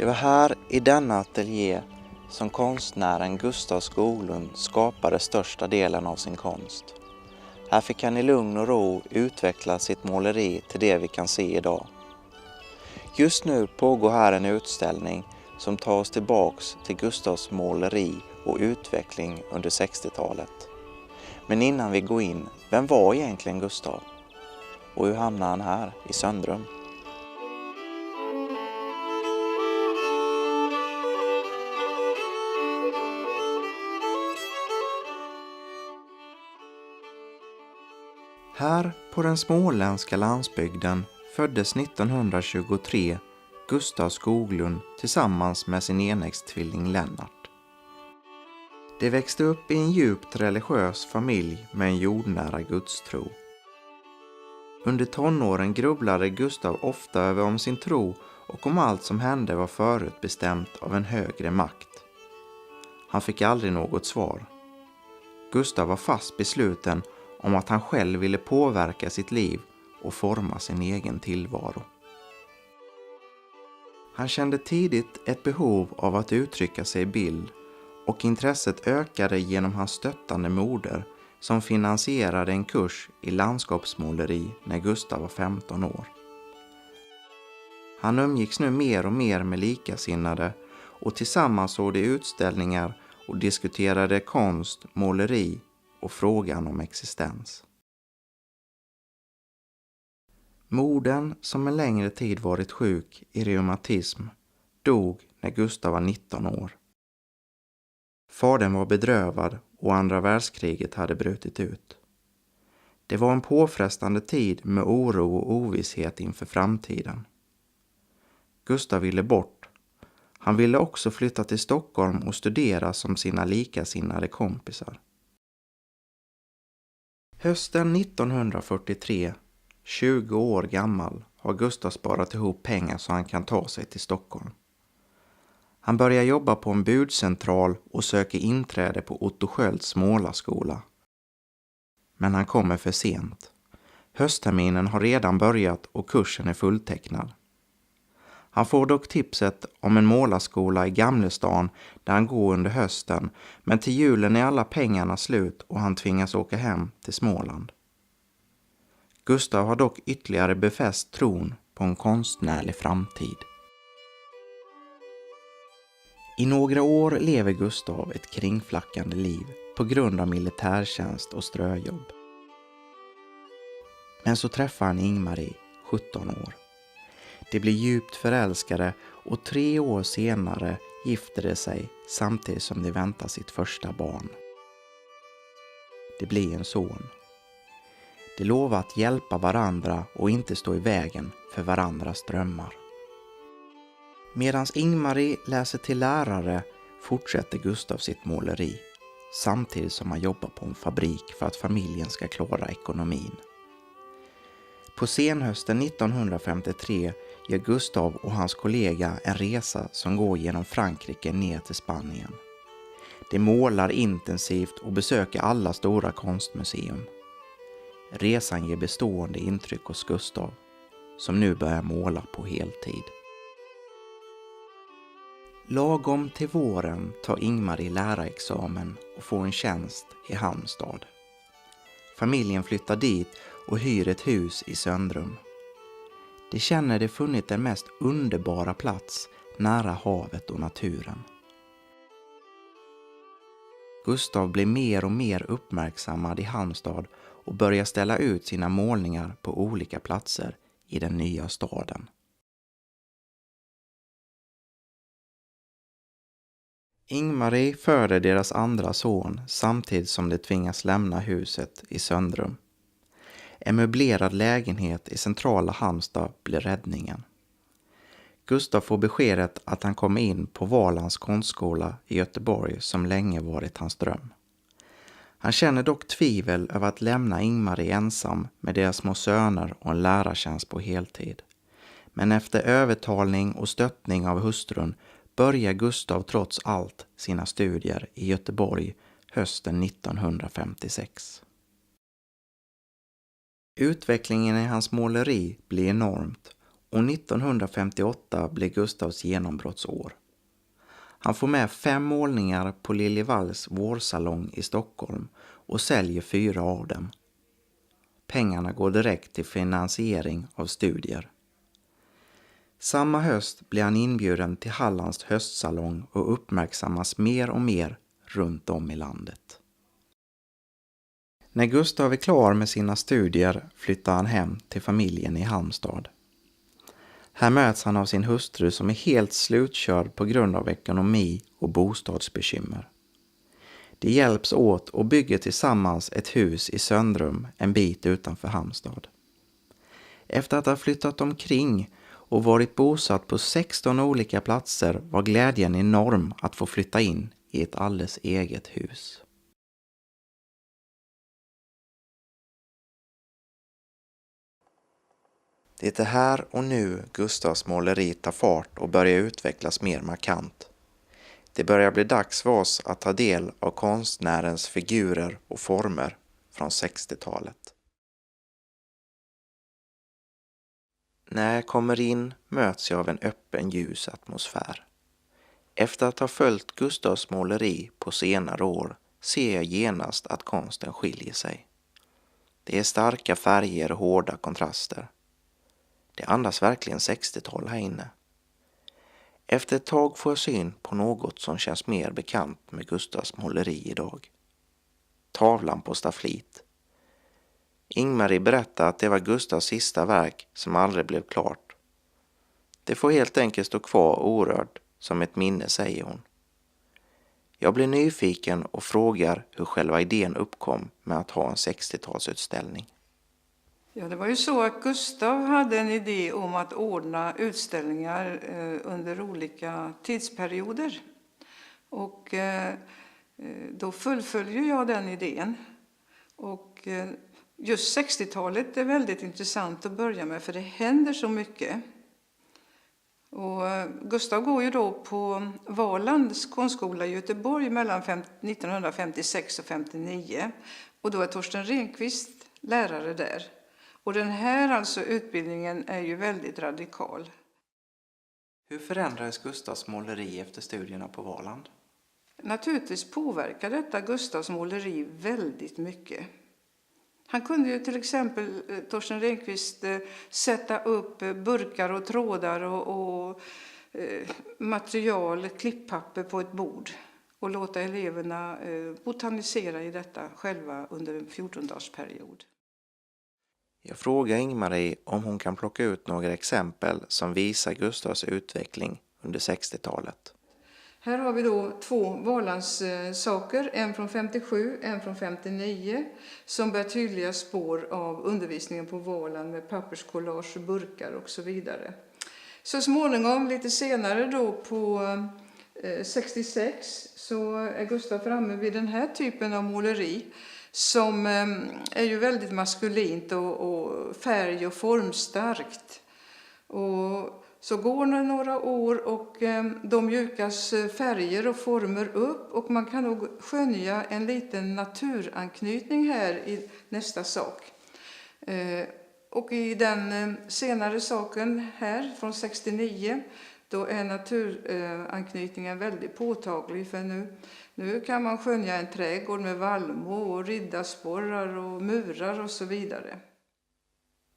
Det var här i denna ateljé som konstnären Gustav Skoglund skapade största delen av sin konst. Här fick han i lugn och ro utveckla sitt måleri till det vi kan se idag. Just nu pågår här en utställning som tar oss tillbaks till Gustavs måleri och utveckling under 60-talet. Men innan vi går in, vem var egentligen Gustav? Och hur hamnade han här i Söndrum? Här på den småländska landsbygden föddes 1923 Gustav Skoglund tillsammans med sin enäggstvilling Lennart. De växte upp i en djupt religiös familj med en jordnära gudstro. Under tonåren grubblade Gustav ofta över om sin tro och om allt som hände var förutbestämt av en högre makt. Han fick aldrig något svar. Gustav var fast besluten om att han själv ville påverka sitt liv och forma sin egen tillvaro. Han kände tidigt ett behov av att uttrycka sig i bild och intresset ökade genom hans stöttande moder som finansierade en kurs i landskapsmåleri när Gustav var 15 år. Han umgicks nu mer och mer med likasinnade och tillsammans såg de utställningar och diskuterade konst, måleri och frågan om existens. Modern, som en längre tid varit sjuk i reumatism, dog när Gustav var 19 år. Fadern var bedrövad och andra världskriget hade brutit ut. Det var en påfrestande tid med oro och ovisshet inför framtiden. Gustav ville bort. Han ville också flytta till Stockholm och studera som sina likasinnade kompisar. Hösten 1943, 20 år gammal, har Gustav sparat ihop pengar så han kan ta sig till Stockholm. Han börjar jobba på en budcentral och söker inträde på Otto Skölds målarskola. Men han kommer för sent. Höstterminen har redan börjat och kursen är fulltecknad. Han får dock tipset om en målarskola i Gamlestan där han går under hösten, men till julen är alla pengarna slut och han tvingas åka hem till Småland. Gustav har dock ytterligare befäst tron på en konstnärlig framtid. I några år lever Gustav ett kringflackande liv på grund av militärtjänst och ströjobb. Men så träffar han Ingmarie, 17 år. De blir djupt förälskade och 3 år senare gifter de sig samtidigt som de väntar sitt första barn. Det blir en son. De lovar att hjälpa varandra och inte stå i vägen för varandras drömmar. Medan Ingmarie läser till lärare fortsätter Gustav sitt måleri, samtidigt som han jobbar på en fabrik för att familjen ska klara ekonomin. På senhösten 1953 gör Gustav och hans kollega en resa som går genom Frankrike ner till Spanien. De målar intensivt och besöker alla stora konstmuseum. Resan ger bestående intryck hos Gustav, som nu börjar måla på heltid. Lagom till våren tar Ingmarie lärarexamen och får en tjänst i Halmstad. Familjen flyttar dit och hyr ett hus i Söndrum. De känner det funnit den mest underbara plats nära havet och naturen. Gustav blir mer och mer uppmärksammad i Halmstad och börjar ställa ut sina målningar på olika platser i den nya staden. Ingmarie föder deras andra son samtidigt som de tvingas lämna huset i Söndrum. En möblerad lägenhet i centrala Halmstad blir räddningen. Gustav får beskedet att han kommer in på Valands konstskola i Göteborg som länge varit hans dröm. Han känner dock tvivel över att lämna Ingmarie ensam med deras små söner och en lärartjänst på heltid. Men efter övertalning och stöttning av hustrun börjar Gustav trots allt sina studier i Göteborg hösten 1956. Utvecklingen i hans måleri blir enormt och 1958 blir Gustavs genombrottsår. Han får med 5 målningar på Liljevalchs vårsalong i Stockholm och säljer 4 av dem. Pengarna går direkt till finansiering av studier. Samma höst blir han inbjuden till Hallands höstsalong och uppmärksammas mer och mer runt om i landet. När Gustav är klar med sina studier flyttar han hem till familjen i Halmstad. Här möts han av sin hustru som är helt slutkörd på grund av ekonomi och bostadsbekymmer. De hjälps åt och bygger tillsammans ett hus i Söndrum en bit utanför Halmstad. Efter att ha flyttat omkring och varit bosatt på 16 olika platser var glädjen enorm att få flytta in i ett alldeles eget hus. Det är här och nu Gustavs måleri tar fart och börjar utvecklas mer markant. Det börjar bli dags för oss att ta del av konstnärens figurer och former från 60-talet. När jag kommer in möts jag av en öppen ljus atmosfär. Efter att ha följt Gustavs måleri på senare år ser jag genast att konsten skiljer sig. Det är starka färger och hårda kontraster. Det andas verkligen 60-tal här inne. Efter ett tag får jag syn på något som känns mer bekant med Gustavs måleri idag. Tavlan på stafflit. Ingmarie berättar att det var Gustavs sista verk som aldrig blev klart. Det får helt enkelt stå kvar orörd som ett minne, säger hon. Jag blir nyfiken och frågar hur själva idén uppkom med att ha en 60-talsutställning. Ja, det var ju så att Gustav hade en idé om att ordna utställningar under olika tidsperioder. Och då fullföljer jag den idén. Och just 60-talet är väldigt intressant att börja med för det händer så mycket. Och Gustav går ju då på Valands konstskola i Göteborg mellan 1956 och 59. Och då är Torsten Renqvist lärare där. Och den här utbildningen är ju väldigt radikal. Hur förändrades Gustavs måleri efter studierna på Valand? Naturligtvis påverkar detta Gustavs måleri väldigt mycket. Han kunde ju till exempel, Torsten Renqvist, sätta upp burkar och trådar och material, klipppapper på ett bord och låta eleverna botanisera i detta själva under en 14-dagsperiod. Jag frågar Ingmarie om hon kan plocka ut några exempel som visar Gustavs utveckling under 60-talet. Här har vi då 2 Valandssaker, en från 57, en från 59, som bär tydliga spår av undervisningen på Valand med papperskollage, burkar och så vidare. Så småningom, lite senare då på 66, så är Gustav framme vid den här typen av måleri som är ju väldigt maskulint och färg- och formstarkt. Och så går det några år och de mjukas färger och former upp och man kan nog skönja en liten naturanknytning här i nästa sak. Och i den senare saken här från 69 då är naturanknytningen väldigt påtaglig för nu kan man skönja en trädgård med vallmo och riddarsporrar och murar och så vidare.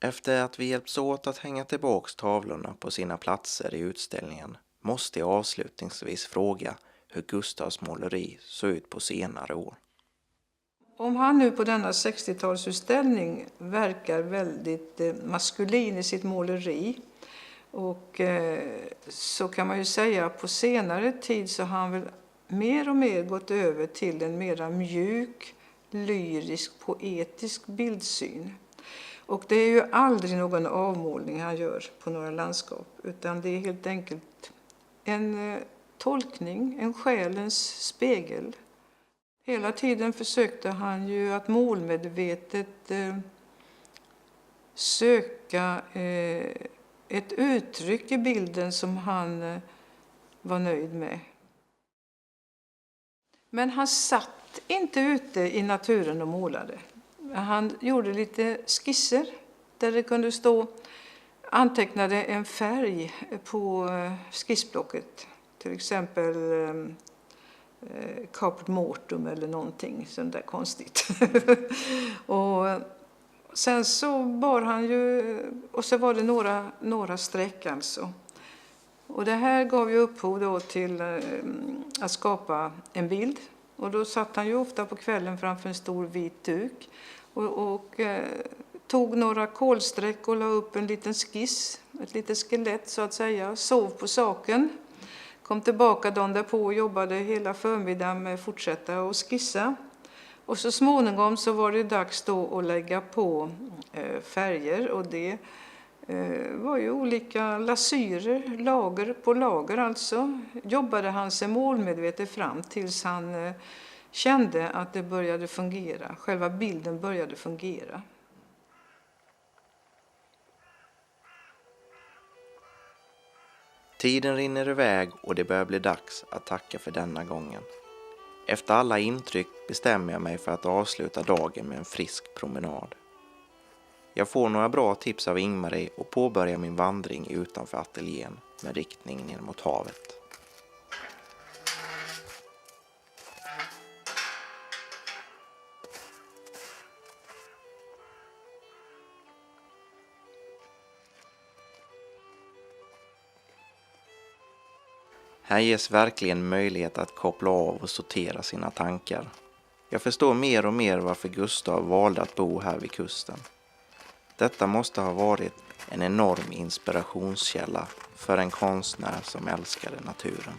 Efter att vi hjälps åt att hänga tillbaks tavlorna på sina platser i utställningen måste jag avslutningsvis fråga hur Gustavs måleri såg ut på senare år. Om han nu på denna 60-talsutställning verkar väldigt maskulin i sitt måleri och så kan man ju säga att på senare tid så har han väl mer och mer gått över till en mera mjuk, lyrisk, poetisk bildsyn. Och det är ju aldrig någon avmålning han gör på några landskap utan det är helt enkelt en tolkning, en själens spegel. Hela tiden försökte han ju att målmedvetet söka ett uttryck i bilden som han var nöjd med. Men han satt inte ute i naturen och målade. Han gjorde lite skisser där det kunde stå antecknade en färg på skissblocket. Till exempel Caput Mortum eller någonting sånt där konstigt. Och sen så bar han ju, och så var det några streck alltså. Och det här gav ju upphov då till att skapa en bild. Och då satt han ju ofta på kvällen framför en stor vit duk och tog några kolsträck och la upp en liten skiss, ett litet skelett så att säga, sov på saken. Kom tillbaka dagen därpå och jobbade hela förmiddagen med att fortsätta och skissa. Och så småningom så var det dags då att lägga på färger, och det var ju olika lasyrer, lager på lager alltså. Jobbade han sig målmedvetet fram tills han kände att det började fungera. Själva bilden började fungera. Tiden rinner iväg och det börjar bli dags att tacka för denna gången. Efter alla intryck bestämmer jag mig för att avsluta dagen med en frisk promenad. Jag får några bra tips av Ingmarie och påbörjar min vandring utanför ateljén med riktning ner mot havet. Här ges verkligen möjlighet att koppla av och sortera sina tankar. Jag förstår mer och mer varför Gustav valde att bo här vid kusten. Detta måste ha varit en enorm inspirationskälla för en konstnär som älskade naturen.